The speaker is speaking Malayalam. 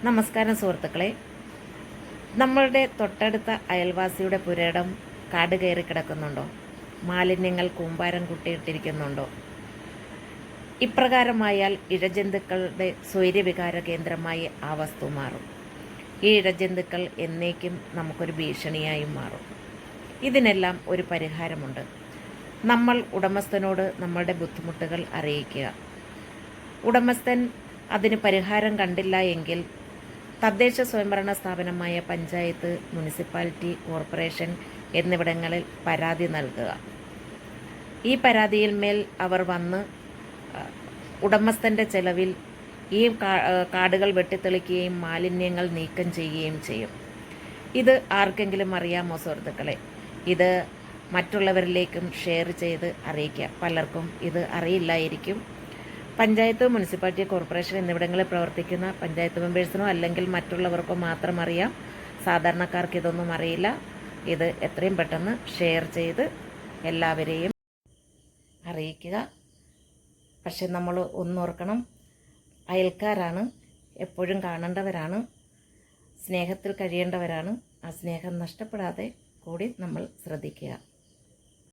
നമസ്കാരം സുഹൃത്തുക്കളെ. നമ്മളുടെ തൊട്ടടുത്ത അയൽവാസിയുടെ പുരയിടം കാട് കയറി കിടക്കുന്നുണ്ടോ? മാലിന്യങ്ങൾ കൂമ്പാരം കുട്ടിയിട്ടിരിക്കുന്നുണ്ടോ? ഇപ്രകാരമായാൽ ഇഴജന്തുക്കളുടെ സ്വൈര്യവികാര കേന്ദ്രമായി ആ വസ്തു മാറും. ഈ ഇഴജന്തുക്കൾ എന്നേക്കും നമുക്കൊരു ഭീഷണിയായും മാറും. ഇതിനെല്ലാം ഒരു പരിഹാരമുണ്ട്. നമ്മൾ ഉടമസ്ഥനോട് നമ്മളുടെ ബുദ്ധിമുട്ടുകൾ അറിയിക്കുക. ഉടമസ്ഥൻ അതിന് പരിഹാരം കണ്ടില്ല എങ്കിൽ തദ്ദേശ സ്വയംഭരണ സ്ഥാപനമായ പഞ്ചായത്ത്, മുനിസിപ്പാലിറ്റി, കോർപ്പറേഷൻ എന്നിവിടങ്ങളിൽ പരാതി നൽകുക. ഈ പരാതിയിൽ മേൽ അവർ വന്ന് ഉടമസ്ഥൻ്റെ ചെലവിൽ ഈ കാടുകൾ വെട്ടിത്തെളിക്കുകയും മാലിന്യങ്ങൾ നീക്കം ചെയ്യുകയും ചെയ്യും. ഇത് ആർക്കെങ്കിലും അറിയാമോ സുഹൃത്തുക്കളെ? ഇത് മറ്റുള്ളവരിലേക്കും ഷെയർ ചെയ്ത് അറിയിക്കുക. പലർക്കും ഇത് അറിയില്ലായിരിക്കും. പഞ്ചായത്ത്, മുനിസിപ്പാലിറ്റി, കോർപ്പറേഷൻ എന്നിവിടങ്ങളിൽ പ്രവർത്തിക്കുന്ന പഞ്ചായത്ത് മെമ്പേഴ്സിനോ അല്ലെങ്കിൽ മറ്റുള്ളവർക്കോ മാത്രം അറിയാം. സാധാരണക്കാർക്ക് ഇതൊന്നും അറിയില്ല. ഇത് എത്രയും പെട്ടെന്ന് ഷെയർ ചെയ്ത് എല്ലാവരെയും അറിയിക്കുക. പക്ഷെ നമ്മൾ ഒന്നോർക്കണം, അയൽക്കാരാണ്, എപ്പോഴും കാണേണ്ടവരാണ്, സ്നേഹത്തിൽ കഴിയേണ്ടവരാണ്. ആ സ്നേഹം നഷ്ടപ്പെടാതെ കൂടി നമ്മൾ ശ്രദ്ധിക്കുക.